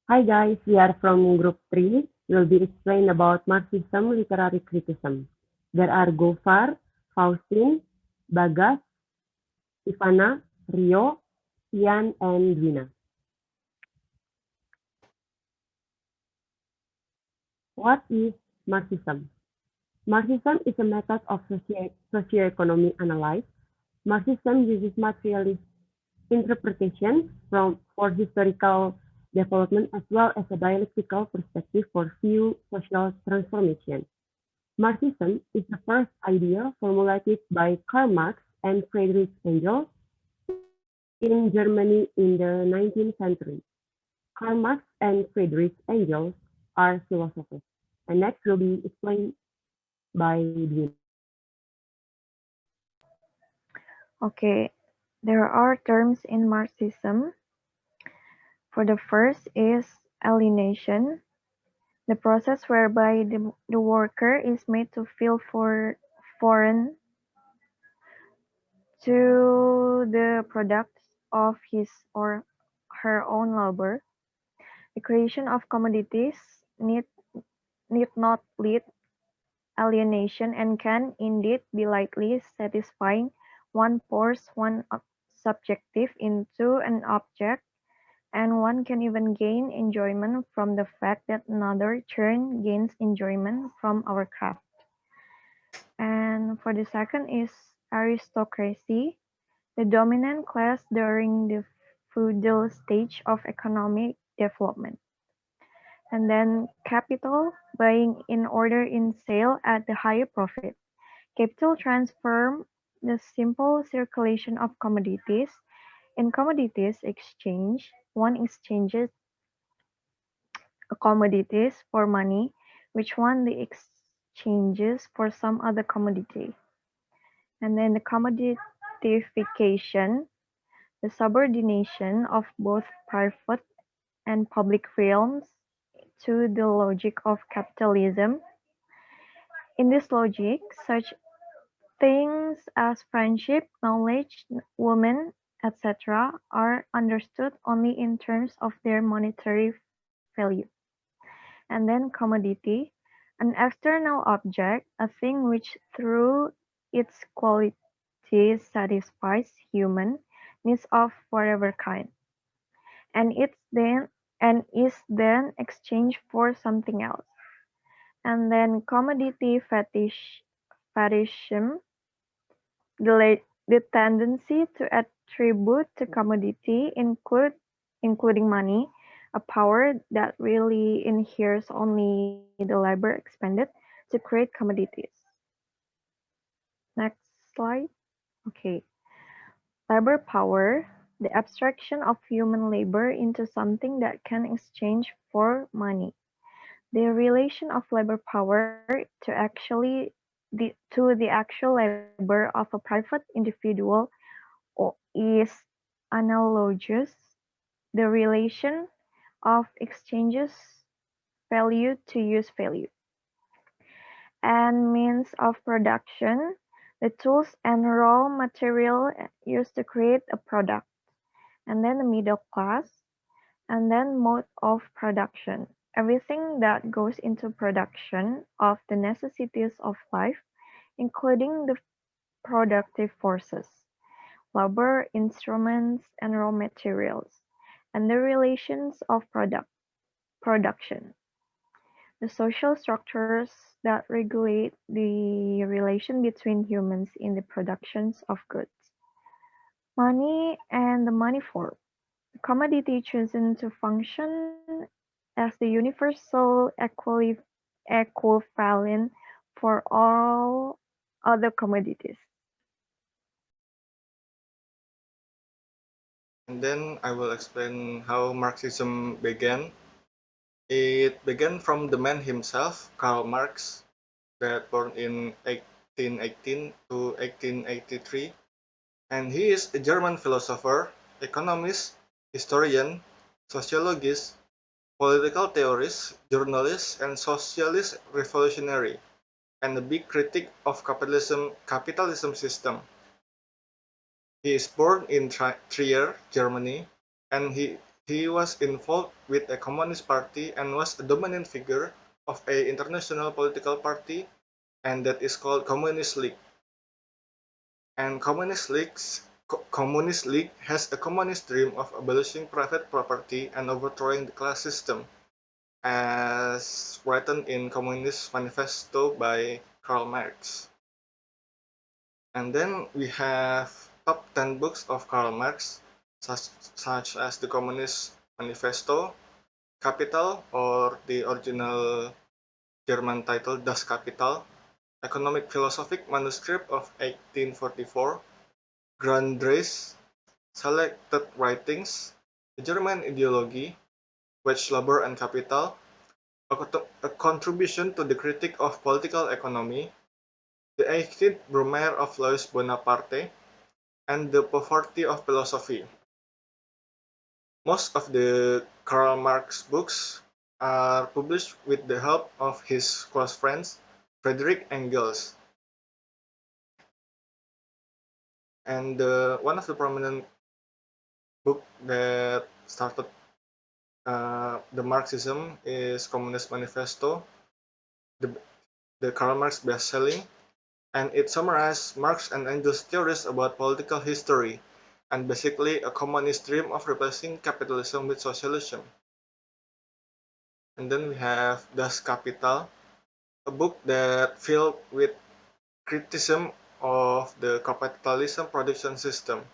Hi guys, we are from Group 3. We'll be explain about Marxism literary criticism. There are Gofar, Faustin, Bagas, Ivana, Rio, Ian, and Dwina. What is Marxism? Marxism is a method of socioeconomic analysis. Marxism uses materialist interpretation for historical development as well as a dialectical perspective for view social transformation. Marxism is the first idea formulated by Karl Marx and Friedrich Engels in Germany in the 19th century. Karl Marx and Friedrich Engels are philosophers. And next will be explained by Dina. Okay, there are terms in Marxism. For the first is alienation, the process whereby the worker is made to feel foreign to the products of his or her own labor. The creation of commodities need, need not lead alienation and can indeed be lightly satisfying. One pours one subjective into an object, and one can even gain enjoyment from the fact that another turn gains enjoyment from our craft. And for the second is aristocracy, the dominant class during the feudal stage of economic development. And then capital, buying in order in sale at the higher profit. Capital transform the simple circulation of commodities. In commodities exchange, one exchanges commodities for money, which one the exchanges for some other commodity. And then the commoditification, the subordination of both private and public realms to the logic of capitalism. In this logic, such things as friendship, knowledge, women, etc., are understood only in terms of their monetary value. And then commodity, an external object, a thing which through its qualities satisfies human needs of whatever kind, and it's then and is then exchanged for something else. And then commodity fetishism, the tendency to attribute to commodity including money, a power that really inheres only the labor expended to create commodities. Next slide. Okay. Labor power, the abstraction of human labor into something that can exchange for money. The relation of labor power to the actual labor of a private individual is analogous. The relation of exchanges value to use value. And means of production, the tools and raw material used to create a product. And then the middle class, and then mode of production. Everything that goes into production of the necessities of life, including the productive forces, labor, instruments, and raw materials, and the relations of production. The social structures that regulate the relation between humans in the productions of goods. Money and the money form. The commodity chosen to function as the universal equivalent for all other commodities. And then I will explain how Marxism began. It began from the man himself, Karl Marx, that born in 1818 to 1883, and he is a German philosopher, economist, historian, sociologist, political theorist, journalist, and socialist revolutionary, and a big critic of capitalism system. He is born in Trier, Germany, and He was involved with a communist party and was a dominant figure of a international political party, and that is called Communist League. And Communist League has a communist dream of abolishing private property and overthrowing the class system, as written in Communist Manifesto by Karl Marx. And then we have top 10 books of Karl Marx, such as the Communist Manifesto, Capital, or the original German title Das Kapital, Economic Philosophic Manuscript of 1844, Grundrisse, Selected Writings, The German Ideology, Wage Labor and Capital, a contribution to the critique of political economy, The 18th Brumaire of Louis Bonaparte, and The Poverty of Philosophy. Most of the Karl Marx books are published with the help of his close friends, Friedrich Engels. And one of the prominent book that started the Marxism is Communist Manifesto, the, the Karl Marx best-selling, and it summarizes Marx and Engels' theories about political history, and basically a communist dream of replacing capitalism with socialism. And then we have Das Kapital, a book that filled with criticism of the capitalism production system.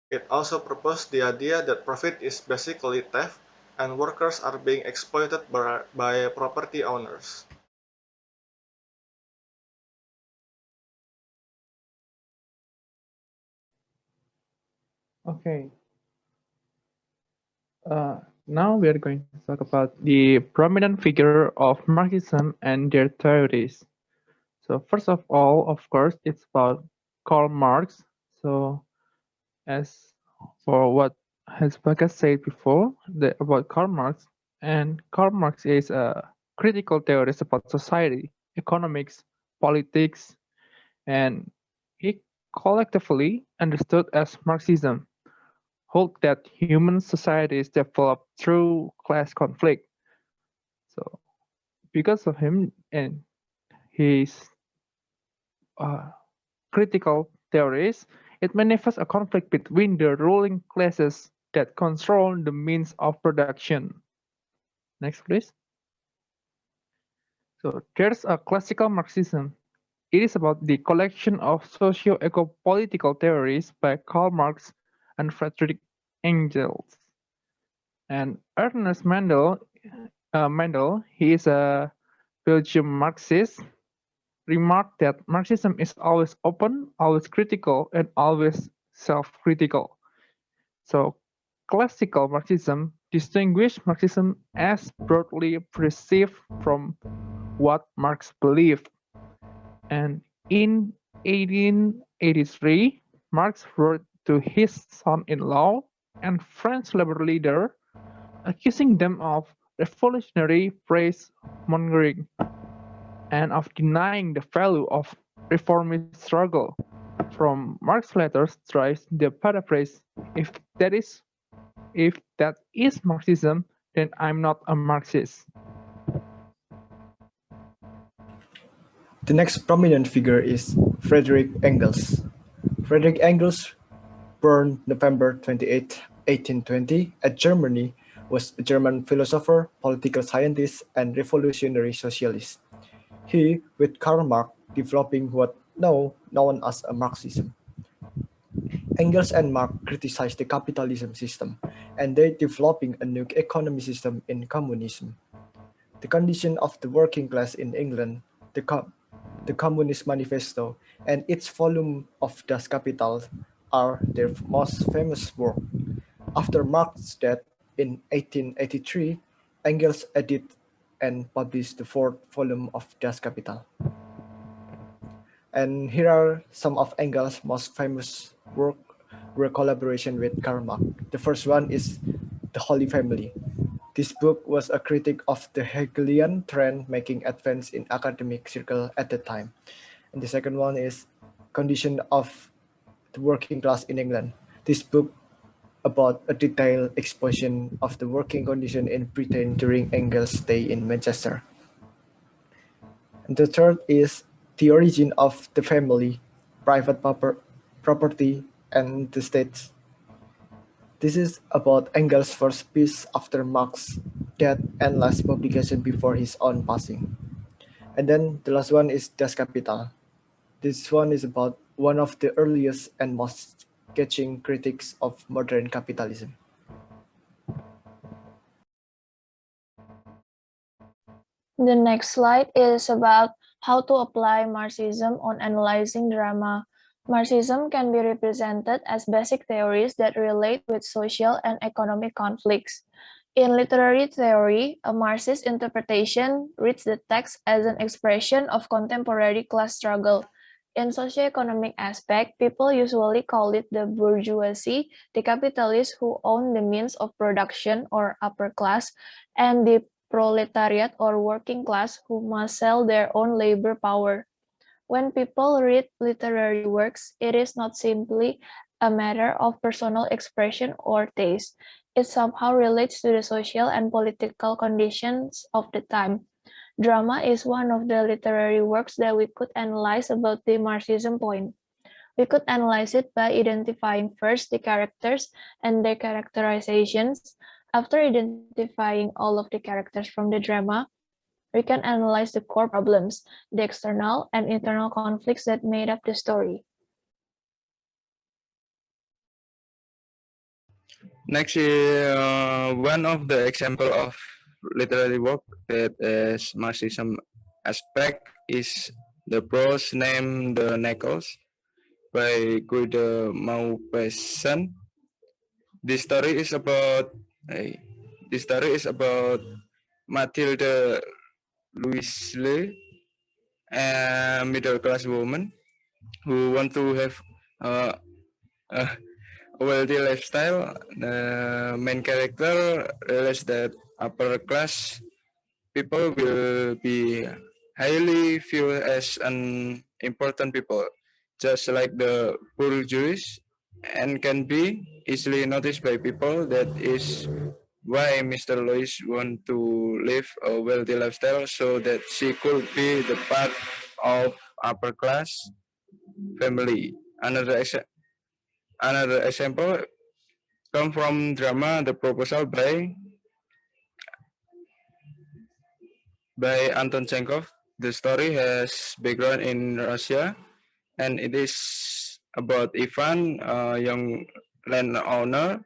It also proposed the idea that profit is basically theft and workers are being exploited by property owners. Okay. Now we are going to talk about the prominent figure of Marxism and their theories. So first of all, of course, it's about Karl Marx. So as for what has Bagas said before about Karl Marx, and Karl Marx is a critical theorist about society, economics, politics, and he collectively understood as Marxism hold that human societies develop through class conflict. So because of him and his uh, critical theories, it manifests a conflict between the ruling classes that control the means of production. Next, please. So there's a classical Marxism. It is about the collection of socio-eco-political theories by Karl Marx and Friedrich Engels. And Ernest Mendel, he is a Belgian Marxist, remarked that Marxism is always open, always critical, and always self-critical. So classical Marxism distinguished Marxism as broadly perceived from what Marx believed. And in 1883, Marx wrote to his son-in-law and French labor leader, accusing them of revolutionary praise mongering and of denying the value of reformist struggle. From Marx's letters tries the paraphrase, that is if that is Marxism, then I'm not a Marxist. The next prominent figure is Friedrich Engels. Friedrich Engels, born November 28, 1820, at Germany, was a German philosopher, political scientist, and revolutionary socialist. He, with Karl Marx, developing what now known as a Marxism. Engels and Marx criticized the capitalism system, and they developing a new economic system in communism. The condition of the working class in England, the Communist Manifesto, and its volume of Das Kapital are their most famous work. After Marx's death in 1883, Engels edited and published the fourth volume of Das Kapital. And here are some of Engels' most famous work were collaboration with Karl Marx. The first one is The Holy Family. This book was a critique of the Hegelian trend making advance in academic circle at the time. And the second one is Condition of the Working Class in England. This book about a detailed exposition of the working condition in Britain during Engels' stay in Manchester. And the third is the origin of the family, private property, and the state. This is about Engels' first piece after Marx's death and last publication before his own passing. And then the last one is Das Kapital. This one is about one of the earliest and most scathing critics of modern capitalism. The next slide is about how to apply Marxism on analyzing drama. Marxism can be represented as basic theories that relate with social and economic conflicts. In literary theory, a Marxist interpretation reads the text as an expression of contemporary class struggle. In socioeconomic aspect, people usually call it the bourgeoisie, the capitalists who own the means of production or upper class, and the proletariat or working class who must sell their own labor power. When people read literary works, it is not simply a matter of personal expression or taste. It somehow relates to the social and political conditions of the time. Drama is one of the literary works that we could analyze about the Marxism point. We could analyze it by identifying first the characters and their characterizations. After identifying all of the characters from the drama, we can analyze the core problems, the external and internal conflicts that made up the story. Next is one of the example of literary work that has Marxism aspect is the prose named The Knuckles by Guido Maupassant. This story is about eh, this story is about Mathilde Louisley, a middle class woman who want to have uh, a wealthy lifestyle. The main character realizes that upper class people will be highly viewed as an important people, just like the bourgeois, and can be easily noticed by people. That is why Mr. Lois want to live a wealthy lifestyle so that she could be the part of upper class family. Another example come from drama The Proposal by Anton Chekhov. The story has background in Russia, and it is about Ivan, a young landowner,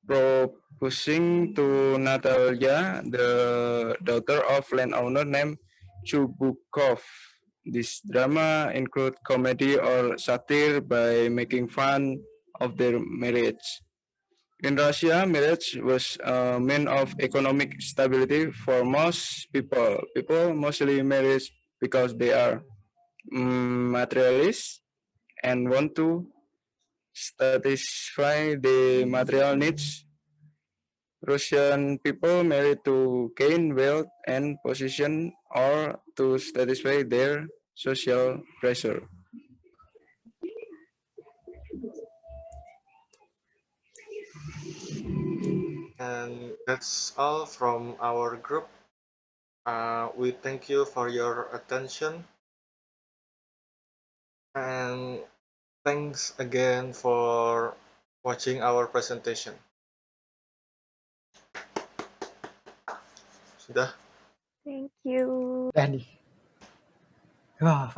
proposing to Natalia, the daughter of landowner named Chubukov. This drama includes comedy or satire by making fun of their marriage. In Russia, marriage was a mean of economic stability for most people. People mostly marry because they are materialists and want to satisfy the material needs. Russian people marry to gain wealth and position or to satisfy their social pressure. And that's all from our group. We thank you for your attention, and thanks again for watching our presentation. Sudah? Thank you. Dah nih. Wah,